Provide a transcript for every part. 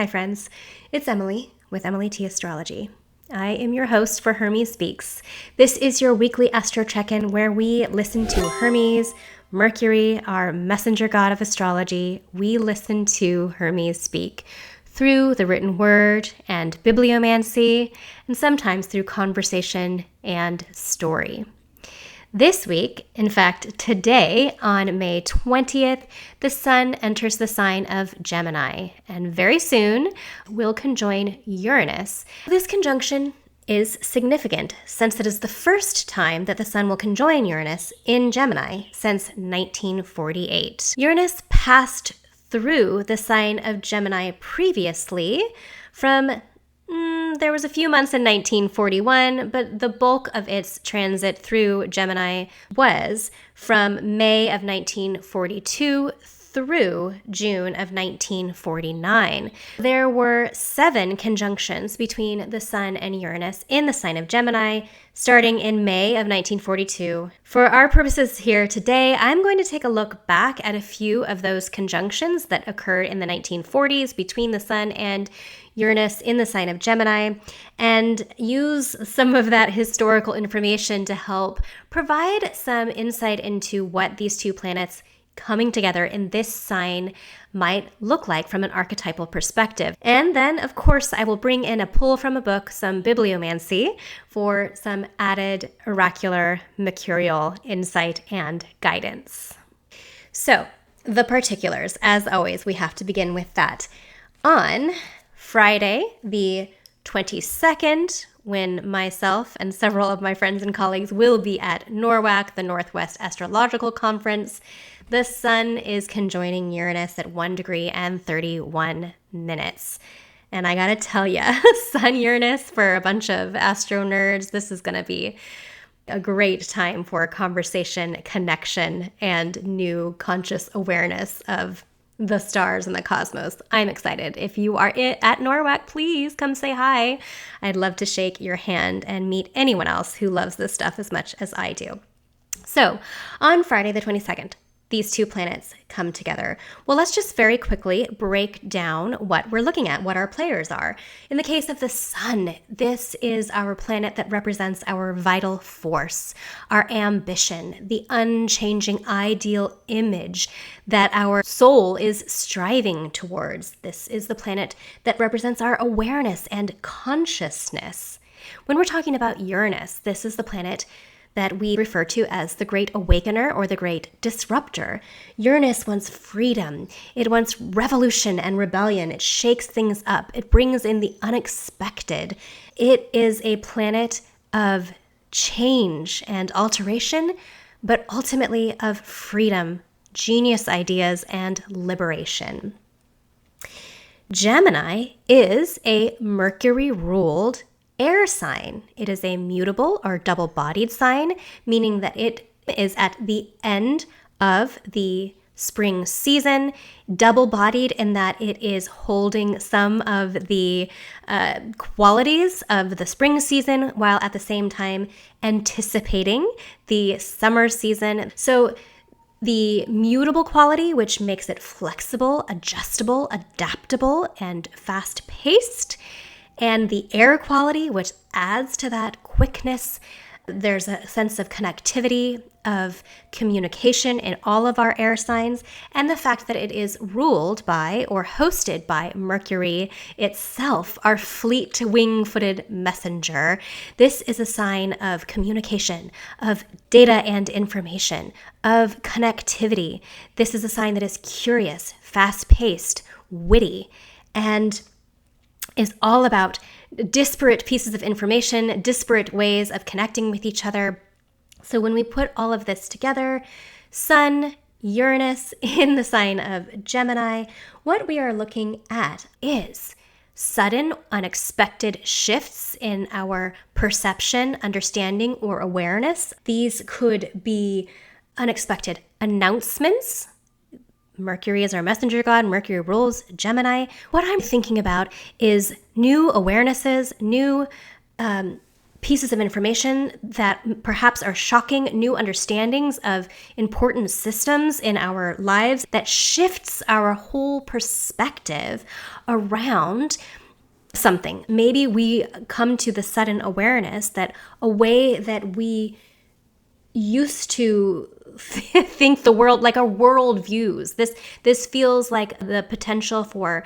Hi friends, it's Emily with Emily T. Astrology. I am your host for Hermes Speaks. This is your weekly astro check-in where we listen to Hermes, Mercury, our messenger god of astrology. We listen to Hermes speak through the written word and bibliomancy, and sometimes through conversation and story. This week, in fact, today on May 20th, the sun enters the sign of Gemini, and very soon will conjoin Uranus. This conjunction is significant since it is the first time that the sun will conjoin Uranus in Gemini since 1948. Uranus passed through the sign of Gemini previously from there was a few months in 1941, but the bulk of its transit through Gemini was from May of 1942 through June of 1949. There were 7 conjunctions between the Sun and Uranus in the sign of Gemini, starting in May of 1942. For our purposes here today, I'm going to take a look back at a few of those conjunctions that occurred in the 1940s between the Sun and Uranus in the sign of Gemini, and use some of that historical information to help provide some insight into what these two planets coming together in this sign might look like from an archetypal perspective. And then, of course, I will bring in a pull from a book, some bibliomancy, for some added oracular, mercurial insight and guidance. So, the particulars. As always, we have to begin with that. On Friday, the 22nd, when myself and several of my friends and colleagues will be at NORWAC, the Northwest Astrological Conference, the sun is conjoining Uranus at 1 degree and 31 minutes. And I gotta tell you, Sun Uranus, for a bunch of astro nerds, this is gonna be a great time for conversation, connection, and new conscious awareness of the stars and the cosmos. I'm excited. If you are at NORWAC, please come say hi. I'd love to shake your hand and meet anyone else who loves this stuff as much as I do. So, on Friday the 22nd, these two planets come together. Well, let's just very quickly break down what we're looking at, what our players are. In the case of the sun, this is our planet that represents our vital force, our ambition, the unchanging ideal image that our soul is striving towards. This is the planet that represents our awareness and consciousness. When we're talking about Uranus, this is the planet that we refer to as the great awakener or the great disruptor. Uranus wants freedom. It wants revolution and rebellion. It shakes things up. It brings in the unexpected. It is a planet of change and alteration, but ultimately of freedom, genius ideas, and liberation. Gemini is a Mercury-ruled air sign. It is a mutable or double-bodied sign, meaning that it is at the end of the spring season, double-bodied in that it is holding some of the qualities of the spring season while at the same time anticipating the summer season. So the mutable quality, which makes it flexible, adjustable, adaptable, and fast-paced, and the air quality, which adds to that quickness. There's a sense of connectivity, of communication in all of our air signs, and the fact that it is ruled by or hosted by Mercury itself, our fleet wing-footed messenger. This is a sign of communication, of data and information, of connectivity. This is a sign that is curious, fast-paced, witty, and is all about disparate pieces of information, disparate ways of connecting with each other. So when we put all of this together, Sun, Uranus in the sign of Gemini, what we are looking at is sudden, unexpected shifts in our perception, understanding, or awareness. These could be unexpected announcements. Mercury is our messenger god. Mercury rules Gemini. What I'm thinking about is new awarenesses, new pieces of information that perhaps are shocking new understandings of important systems in our lives that shifts our whole perspective around something. Maybe we come to the sudden awareness that a way that we used to think the world, like our world views, this feels like the potential for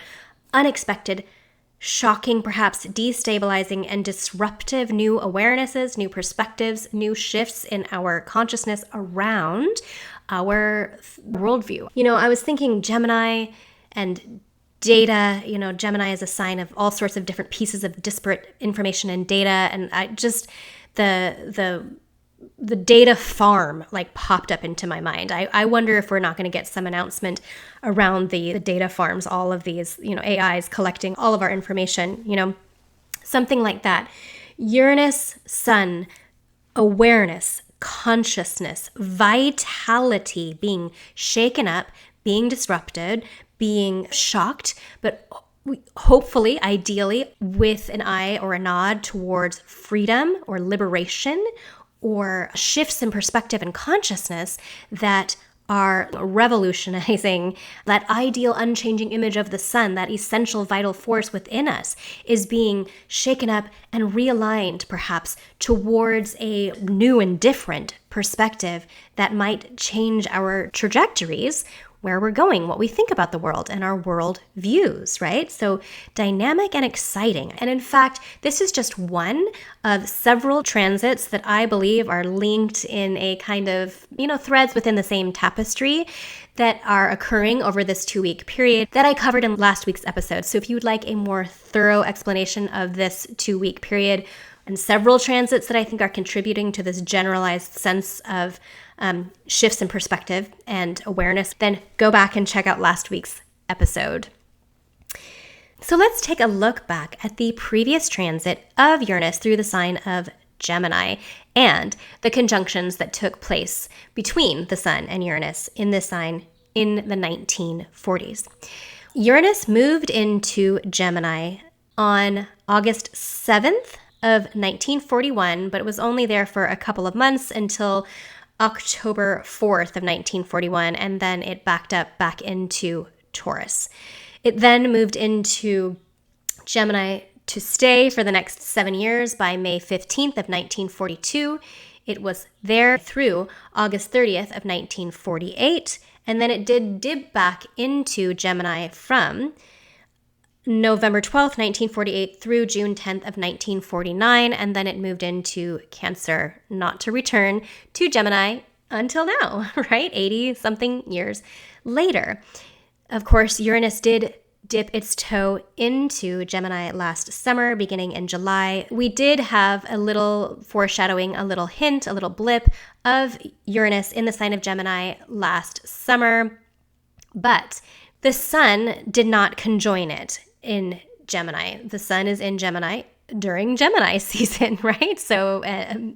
unexpected, shocking, perhaps destabilizing and disruptive new awarenesses, new perspectives, new shifts in our consciousness around our worldview. I was thinking Gemini and data. Gemini is a sign of all sorts of different pieces of disparate information and data, and I just the data farm popped up into my mind. I wonder if we're not going to get some announcement around the data farms, all of these, AIs collecting all of our information, something like that. Uranus, Sun, awareness, consciousness, vitality, being shaken up, being disrupted, being shocked, but hopefully, ideally, with an eye or a nod towards freedom or liberation, or shifts in perspective and consciousness that are revolutionizing that ideal unchanging image of the sun, that essential vital force within us is being shaken up and realigned perhaps towards a new and different perspective that might change our trajectories, where we're going, what we think about the world, and our world views, right? So dynamic and exciting. And in fact, this is just one of several transits that I believe are linked in a kind of, threads within the same tapestry that are occurring over this 2-week period that I covered in last week's episode. So if you would like a more thorough explanation of this 2-week period and several transits that I think are contributing to this generalized sense of shifts in perspective and awareness, then go back and check out last week's episode. So let's take a look back at the previous transit of Uranus through the sign of Gemini and the conjunctions that took place between the Sun and Uranus in this sign in the 1940s. Uranus moved into Gemini on August 7th of 1941, but it was only there for a couple of months until October 4th of 1941, and then it backed up back into Taurus. It then moved into Gemini to stay for the next 7 years. By May 15th of 1942, it was there through August 30th of 1948, and then it did dip back into Gemini from November 12th, 1948 through June 10th of 1949, and then it moved into Cancer, not to return to Gemini until now, right? 80-something years later. Of course, Uranus did dip its toe into Gemini last summer, beginning in July. We did have a little foreshadowing, a little hint, a little blip of Uranus in the sign of Gemini last summer, but the Sun did not conjoin it in Gemini. The Sun is in Gemini during Gemini season, right? So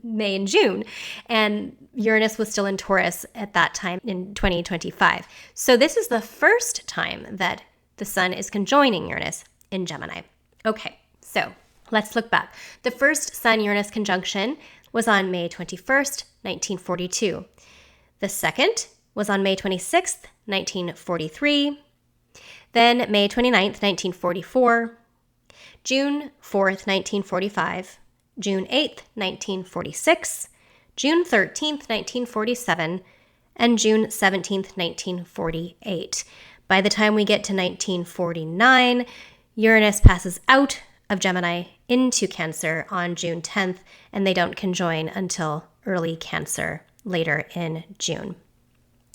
May and June. And Uranus was still in Taurus at that time in 2025. So this is the first time that the Sun is conjoining Uranus in Gemini. Okay, so let's look back. The first Sun-Uranus conjunction was on May 21st, 1942. The second was on May 26th, 1943. Then May 29th, 1944, June 4th, 1945, June 8th, 1946, June 13th, 1947, and June 17th, 1948. By the time we get to 1949, Uranus passes out of Gemini into Cancer on June 10th, and they don't conjoin until early Cancer later in June.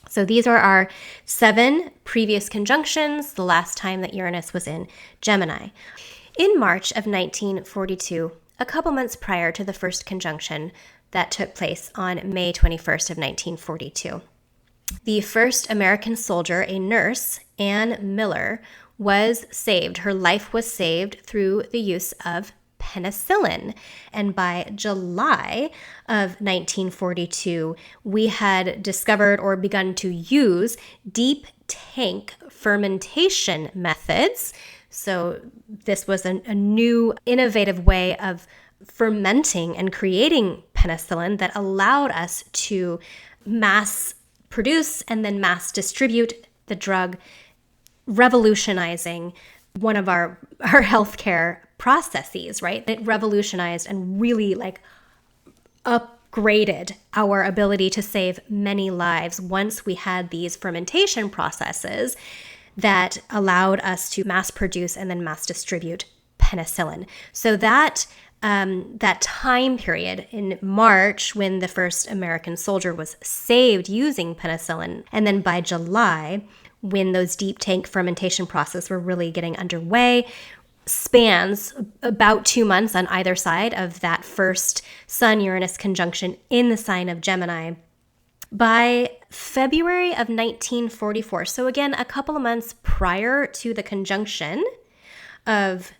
So these are our 7 previous conjunctions, the last time that Uranus was in Gemini. In March of 1942, a couple months prior to the first conjunction that took place on May 21st of 1942, the first American soldier, a nurse, Ann Miller, was saved. Her life was saved through the use of penicillin. And by July of 1942, we had discovered or begun to use deep tank fermentation methods. So this was a new innovative way of fermenting and creating penicillin that allowed us to mass produce and then mass distribute the drug, revolutionizing one of our healthcare processes, right? It revolutionized and really like upgraded our ability to save many lives once we had these fermentation processes that allowed us to mass produce and then mass distribute penicillin. So that time period in March, when the first American soldier was saved using penicillin, and then by July, when those deep tank fermentation processes were really getting underway, spans about 2 months on either side of that first Sun-Uranus conjunction in the sign of Gemini. By February of 1944, so again, a couple of months prior to the conjunction of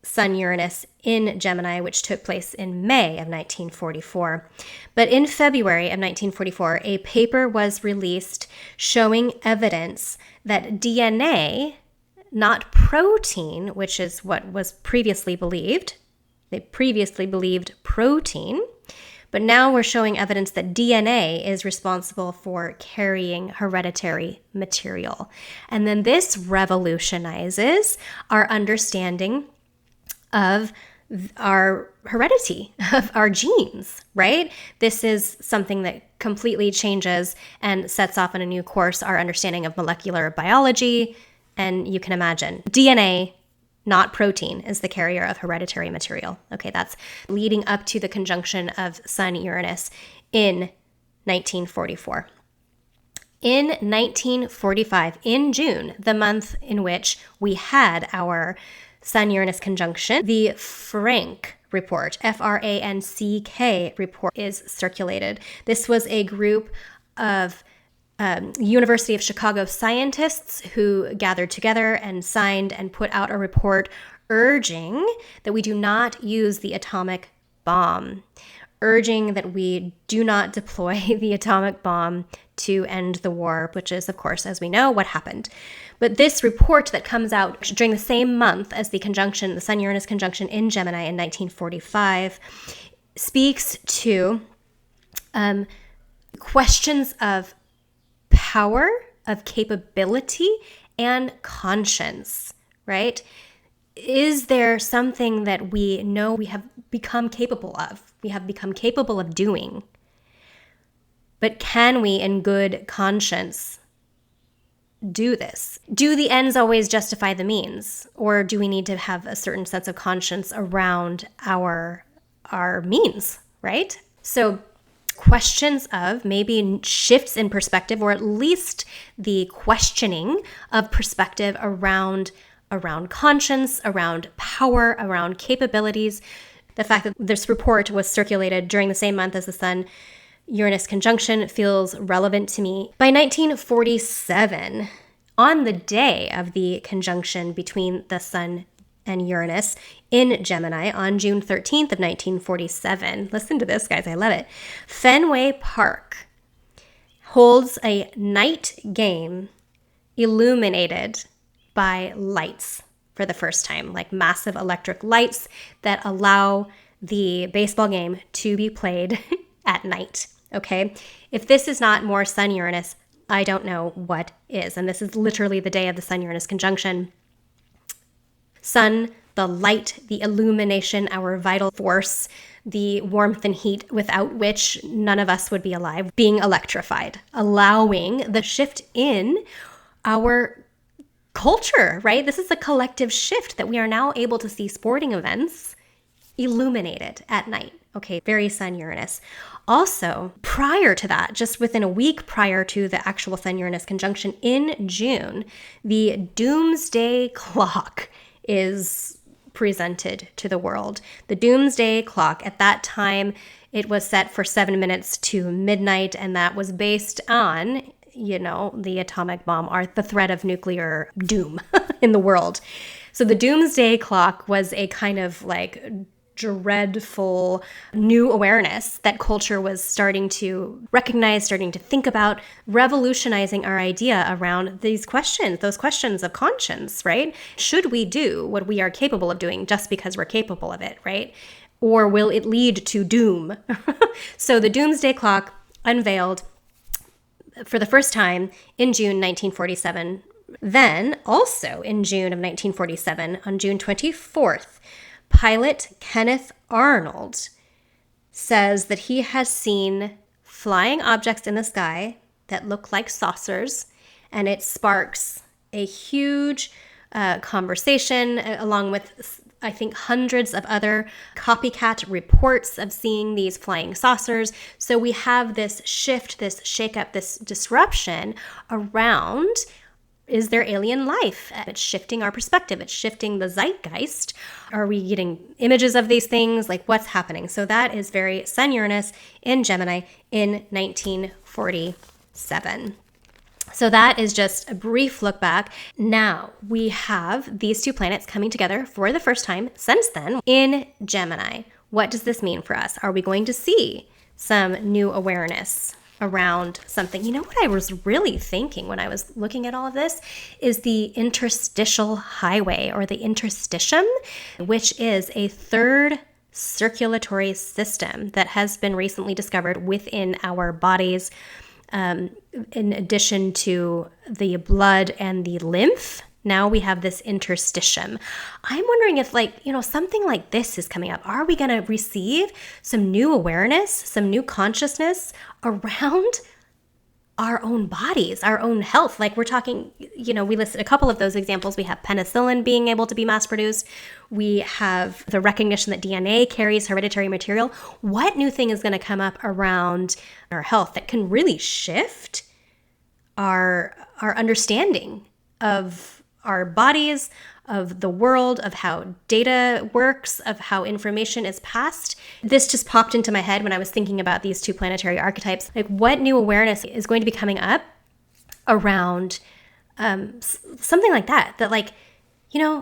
Sun-Uranus in Gemini, which took place in May of 1944. But in February of 1944, a paper was released showing evidence that DNA, not protein, which is what was previously believed. They previously believed protein, but now we're showing evidence that DNA is responsible for carrying hereditary material. And then this revolutionizes our understanding of our heredity, of our genes, right? This is something that completely changes and sets off on a new course our understanding of molecular biology. And you can imagine DNA, not protein, is the carrier of hereditary material. Okay, that's leading up to the conjunction of Sun-Uranus in 1944. In 1945, in June, the month in which we had our Sun-Uranus conjunction, the Frank report, Franck report, is circulated. This was a group of University of Chicago scientists who gathered together and signed and put out a report urging that we do not use the atomic bomb, urging that we do not deploy the atomic bomb to end the war, which is, of course, as we know, what happened. But this report that comes out during the same month as the conjunction, the Sun-Uranus conjunction in Gemini in 1945, speaks to questions of power, of capability, and conscience, right? Is there something that we know we have become capable of? We have become capable of doing. But can we, in good conscience, do this? Do the ends always justify the means? Or do we need to have a certain sense of conscience around our means, right? So questions of maybe shifts in perspective, or at least the questioning of perspective around conscience, around power, around capabilities. The fact that this report was circulated during the same month as the Sun-Uranus conjunction feels relevant to me. By 1947, on the day of the conjunction between the Sun and Uranus in Gemini, on June 13th of 1947, listen to this, guys, I love it. Fenway Park holds a night game illuminated by lights for the first time, like massive electric lights that allow the baseball game to be played at night, okay? If this is not more Sun-Uranus, I don't know what is. And this is literally the day of the Sun-Uranus conjunction. Sun, the light, the illumination, our vital force, the warmth and heat without which none of us would be alive, being electrified, allowing the shift in our culture, right? This is a collective shift that we are now able to see sporting events illuminated at night. Okay, very Sun-Uranus. Also, prior to that, just within a week prior to the actual Sun-Uranus conjunction in June, the doomsday clock is presented to the world. The doomsday clock, at that time, it was set for 7 minutes to midnight, and that was based on, the atomic bomb or the threat of nuclear doom in the world. So the doomsday clock was a kind of like dreadful new awareness that culture was starting to recognize, starting to think about, revolutionizing our idea around these questions, those questions of conscience, right? Should we do what we are capable of doing just because we're capable of it, right? or will it lead to doom? So the doomsday clock unveiled for the first time in June 1947. Then, also in June of 1947, on June 24th, pilot Kenneth Arnold says that he has seen flying objects in the sky that look like saucers, and it sparks a huge conversation along with, I think, hundreds of other copycat reports of seeing these flying saucers. So we have this shift, this shakeup, this disruption around, is there alien life? It's shifting our perspective. It's shifting the zeitgeist. Are we getting images of these things? Like, what's happening? So that is very Sun Uranus in Gemini in 1947. So that is just a brief look back. Now we have these two planets coming together for the first time since then in Gemini. What does this mean for us? Are we going to see some new awareness around something? You know what I was really thinking when I was looking at all of this is the interstitial highway, or the interstitium, which is a third circulatory system that has been recently discovered within our bodies. In addition to the blood and the lymph, now we have this interstitium. I'm wondering if, something like this is coming up. Are we going to receive some new awareness, some new consciousness around our own bodies, our own health? Like, we're talking, we listed a couple of those examples. We have penicillin being able to be mass produced. We have the recognition that DNA carries hereditary material. What new thing is going to come up around our health that can really shift our understanding of our bodies, of the world, of how data works, of how information is passed? This just popped into my head when I was thinking about these two planetary archetypes. Like, what new awareness is going to be coming up around something like that? That,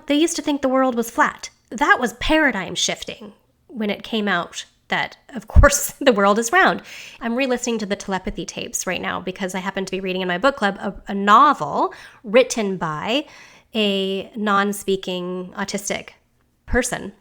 they used to think the world was flat. That was paradigm shifting when it came out that, of course, the world is round. I'm re-listening to the telepathy tapes right now because I happen to be reading in my book club a novel written by a non-speaking autistic person.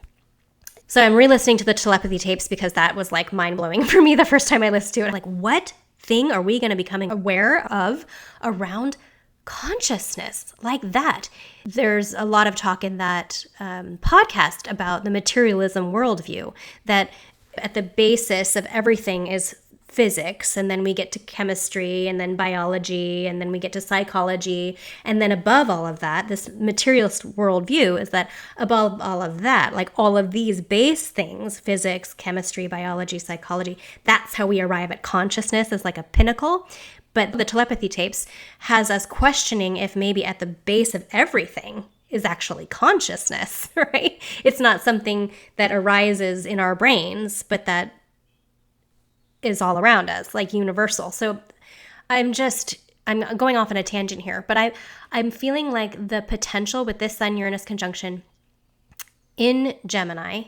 So I'm re-listening to the telepathy tapes because that was mind-blowing for me the first time I listened to it. What thing are we going to be becoming aware of around consciousness like that? There's a lot of talk in that podcast about the materialism worldview, that at the basis of everything is physics, and then we get to chemistry, and then biology, and then we get to psychology, and then above all of that, this materialist worldview is that above all of that, all of these base things, physics, chemistry, biology, psychology, that's how we arrive at consciousness as a pinnacle. But the telepathy tapes has us questioning if maybe at the base of everything is actually consciousness, right? It's not something that arises in our brains, but that is all around us, universal. So I'm going off on a tangent here, but I'm feeling like the potential with this Sun-Uranus conjunction in Gemini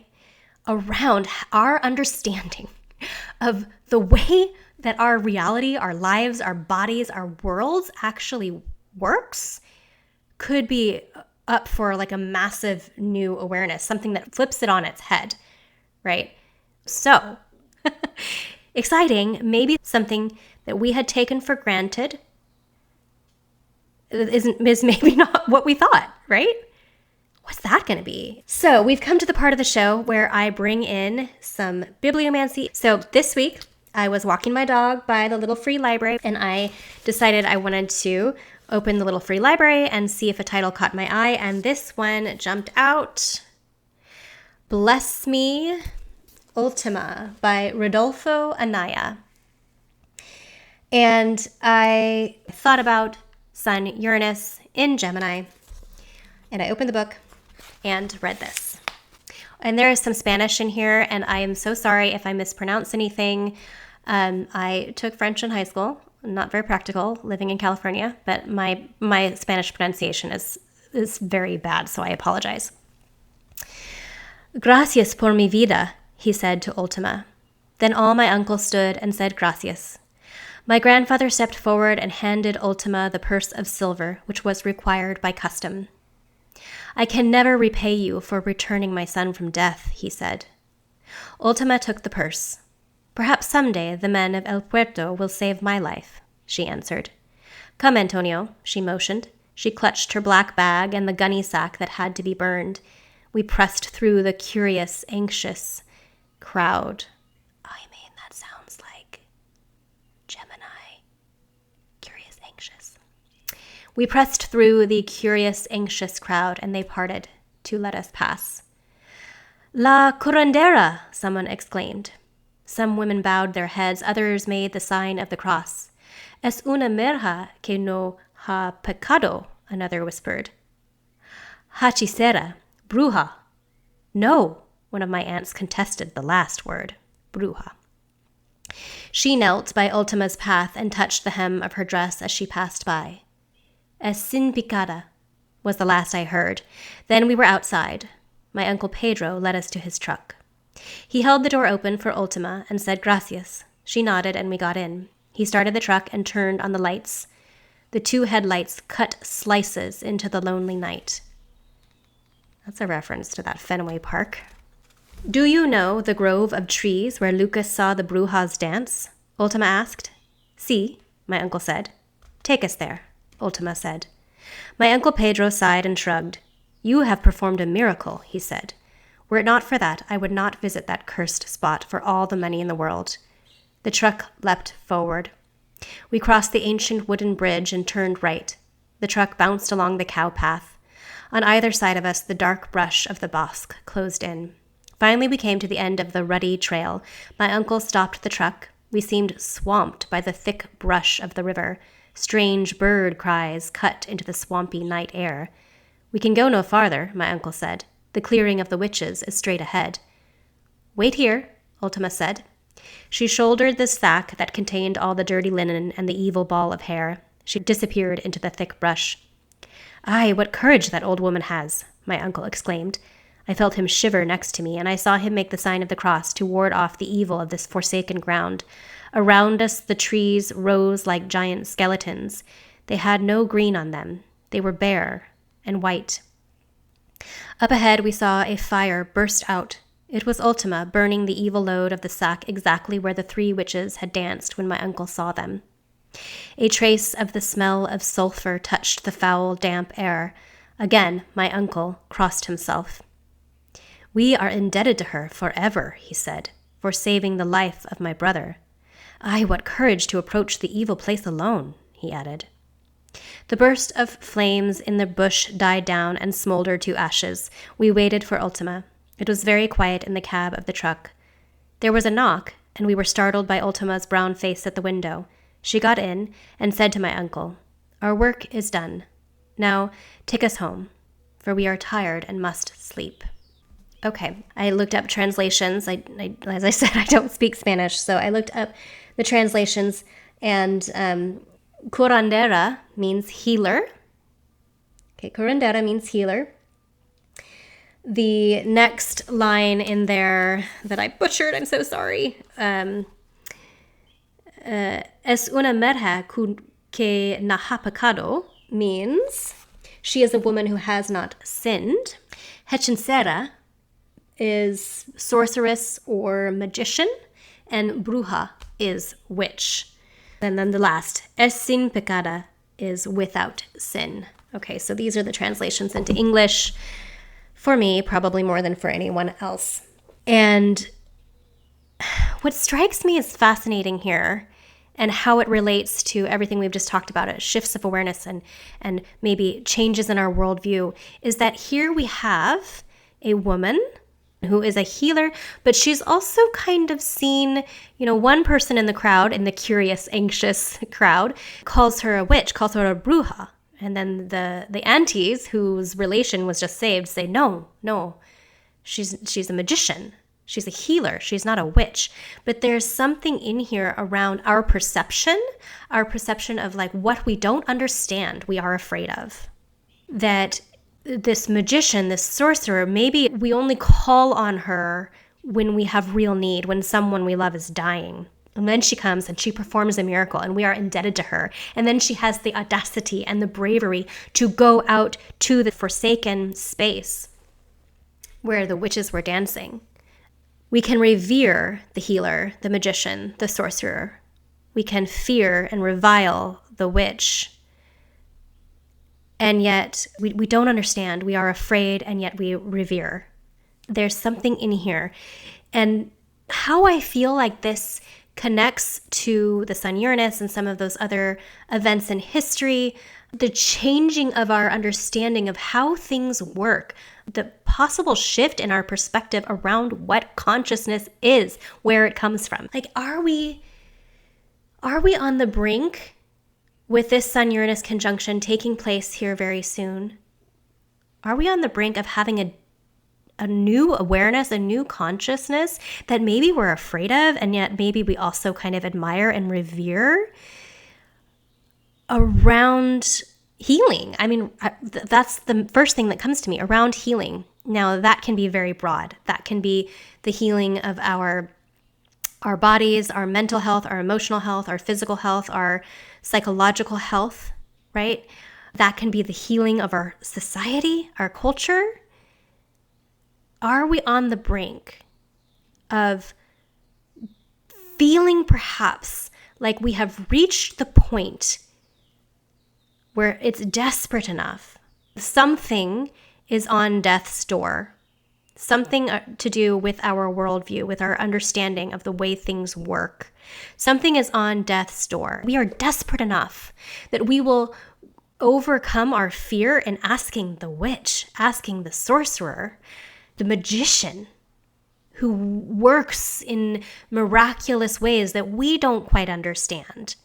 around our understanding of the way that our reality, our lives, our bodies, our worlds actually works could be up for a massive new awareness, something that flips it on its head, right? So exciting, maybe something that we had taken for granted is maybe not what we thought, right? What's that going to be? So we've come to the part of the show where I bring in some bibliomancy. So this week I was walking my dog by the little free library, and I decided I wanted to open the little free library and see if a title caught my eye, and this one jumped out. Bless Me, Ultima by Rudolfo Anaya. And I thought about Sun Uranus in Gemini, and I opened the book and read this. And there is some Spanish in here, and I am so sorry if I mispronounce anything. I took French in high school, not very practical, living in California, but my Spanish pronunciation is very bad, so I apologize. Gracias por mi vida, he said to Ultima. Then all my uncles stood and said gracias. My grandfather stepped forward and handed Ultima the purse of silver, which was required by custom. I can never repay you for returning my son from death, he said. Ultima took the purse. Perhaps someday the men of El Puerto will save my life, she answered. Come, Antonio, she motioned. She clutched her black bag and the gunny sack that had to be burned. We pressed through the curious, anxious crowd. I mean, that sounds like Gemini. Curious, anxious. We pressed through the curious, anxious crowd, and they parted to let us pass. La curandera, someone exclaimed. Some women bowed their heads, others made the sign of the cross. Es una merja que no ha pecado, another whispered. Hechicera, bruja. No, one of my aunts contested the last word, bruja. She knelt by Ultima's path and touched the hem of her dress as she passed by. Es sin picada, was the last I heard. Then we were outside. My Uncle Pedro led us to his truck. He held the door open for Ultima and said gracias. She nodded and we got in. He started the truck and turned on the lights. The 2 headlights cut slices into the lonely night. That's a reference to that Fenway Park. Do you know the grove of trees where Lucas saw the brujas dance? Ultima asked. Si, my uncle said. Take us there, Ultima said. My Uncle Pedro sighed and shrugged. You have performed a miracle, he said. Were it not for that, I would not visit that cursed spot for all the money in the world. The truck leapt forward. We crossed the ancient wooden bridge and turned right. The truck bounced along the cow path. On either side of us, the dark brush of the bosque closed in. Finally, we came to the end of the ruddy trail. My uncle stopped the truck. We seemed swamped by the thick brush of the river. Strange bird cries cut into the swampy night air. We can go no farther, my uncle said. The clearing of the witches is straight ahead. Wait here, Ultima said. She shouldered the sack that contained all the dirty linen and the evil ball of hair. She disappeared into the thick brush. Ay, what courage that old woman has, my uncle exclaimed. I felt him shiver next to me, and I saw him make the sign of the cross to ward off the evil of this forsaken ground. Around us the trees rose like giant skeletons. They had no green on them. They were bare and white. Up ahead we saw a fire burst out. It was Ultima burning the evil load of the sack exactly where the 3 witches had danced when my uncle saw them. A trace of the smell of sulfur touched the foul, damp air. Again, my uncle crossed himself. We are indebted to her forever, he said, for saving the life of my brother. Ay, what courage to approach the evil place alone, he added. The burst of flames in the bush died down and smoldered to ashes. We waited for Ultima. It was very quiet in the cab of the truck. There was a knock, and we were startled by Ultima's brown face at the window. She got in and said to my uncle, Our work is done. Now take us home, for we are tired and must sleep. Okay, I looked up translations. As I said, I don't speak Spanish, so I looked up the translations, and curandera means healer. Okay, curandera means healer. The next line in there that I butchered, I'm so sorry. Es una merja que no ha pecado means she is a woman who has not sinned. Hechicera is sorceress or magician, and bruja is witch. And then the last, es sin pecada, is without sin. Okay, so these are the translations into English. For me, probably more than for anyone else. And what strikes me as fascinating here, and how it relates to everything we've just talked about, it shifts of awareness and maybe changes in our worldview, is that here we have a woman who is a healer, but she's also kind of seen, one person in the crowd, in the curious, anxious crowd, calls her a witch, calls her a bruja. And then the aunties, whose relation was just saved, say, no, she's a magician. She's a healer. She's not a witch. But there's something in here around our perception of like what we don't understand, we are afraid of. That this magician, this sorcerer, maybe we only call on her when we have real need, when someone we love is dying. And then she comes and she performs a miracle and we are indebted to her. And then she has the audacity and the bravery to go out to the forsaken space where the witches were dancing. We can revere the healer, the magician, the sorcerer. We can fear and revile the witch. And yet we don't understand. We are afraid, and yet we revere. There's something in here. And how I feel like this connects to the Sun Uranus and some of those other events in history, the changing of our understanding of how things work, the possible shift in our perspective around what consciousness is, where it comes from. Like, are we on the brink with this Sun-Uranus conjunction taking place here very soon? Are we on the brink of having a new awareness, a new consciousness that maybe we're afraid of, and yet maybe we also kind of admire and revere around healing? I mean, that's the first thing that comes to me, around healing. Now, that can be very broad. That can be the healing of our bodies, our mental health, our emotional health, our physical health, our psychological health, right? That can be the healing of our society, our culture. Are we on the brink of feeling perhaps like we have reached the point where it's desperate enough? Something is on death's door. Something to do with our worldview, with our understanding of the way things work. Something is on death's door. We are desperate enough that we will overcome our fear in asking the witch, asking the sorcerer, the magician, who works in miraculous ways that we don't quite understand.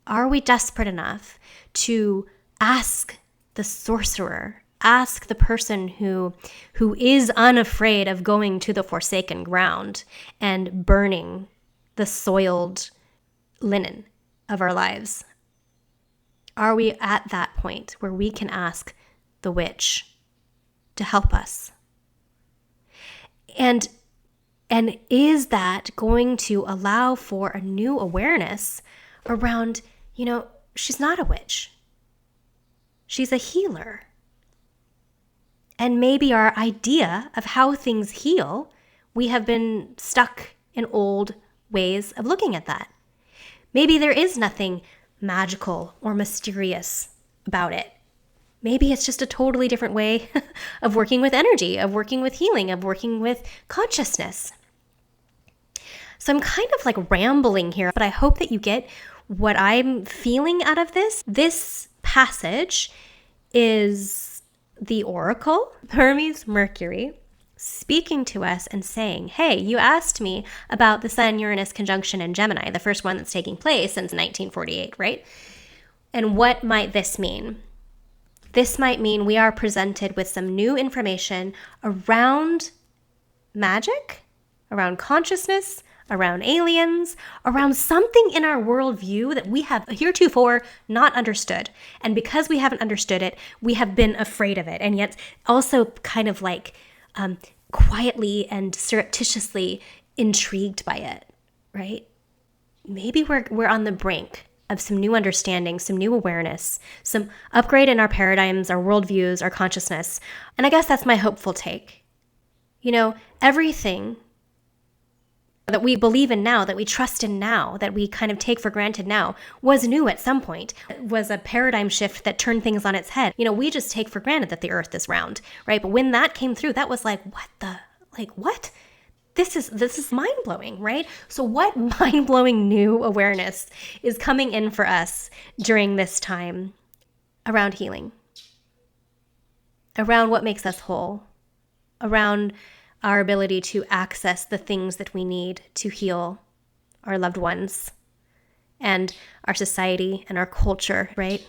Are we desperate enough to ask the sorcerer, ask the person who is unafraid of going to the forsaken ground and burning the soiled linen of our lives? Are we at that point where we can ask the witch to help us? And is that going to allow for a new awareness around, she's not a witch. She's a healer. And maybe our idea of how things heal, we have been stuck in old ways of looking at that. Maybe there is nothing magical or mysterious about it. Maybe it's just a totally different way of working with energy, of working with healing, of working with consciousness. So I'm kind of like rambling here, but I hope that you get what I'm feeling out of this. This passage is the oracle, Hermes Mercury, speaking to us and saying, hey, you asked me about the Sun-Uranus conjunction in Gemini, the first one that's taking place since 1948, right? And what might this mean? This might mean we are presented with some new information around magic, around consciousness, around aliens, around something in our worldview that we have heretofore not understood. And because we haven't understood it, we have been afraid of it. And yet also kind of like quietly and surreptitiously intrigued by it, right? Maybe we're on the brink of some new understanding, some new awareness, some upgrade in our paradigms, our worldviews, our consciousness. And I guess that's my hopeful take. Everything that we believe in now, that we trust in now, that we kind of take for granted now, was new at some point. It was a paradigm shift that turned things on its head. We just take for granted that the earth is round, right? But when that came through, that was like, what? This is mind-blowing, right? So what mind-blowing new awareness is coming in for us during this time around healing, around what makes us whole, around our ability to access the things that we need to heal our loved ones and our society and our culture, right?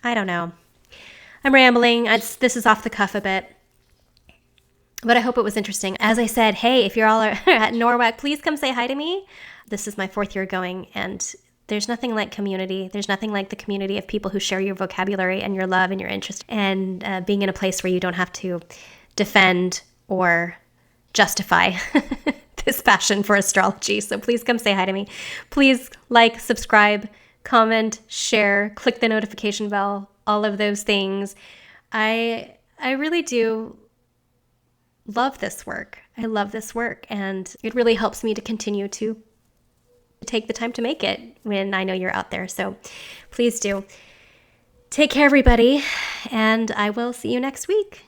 I don't know. I'm rambling. This is off the cuff a bit. But I hope it was interesting. As I said, hey, if you're all at NORWAC, please come say hi to me. This is my 4th year going, and there's nothing like community. There's nothing like the community of people who share your vocabulary and your love and your interest, and being in a place where you don't have to defend or justify this passion for astrology. So please come say hi to me. Please like, subscribe, comment, share, click the notification bell, all of those things. I really do love this work. I love this work, and it really helps me to continue to take the time to make it when I know you're out there. So please do. Take care, everybody, and I will see you next week.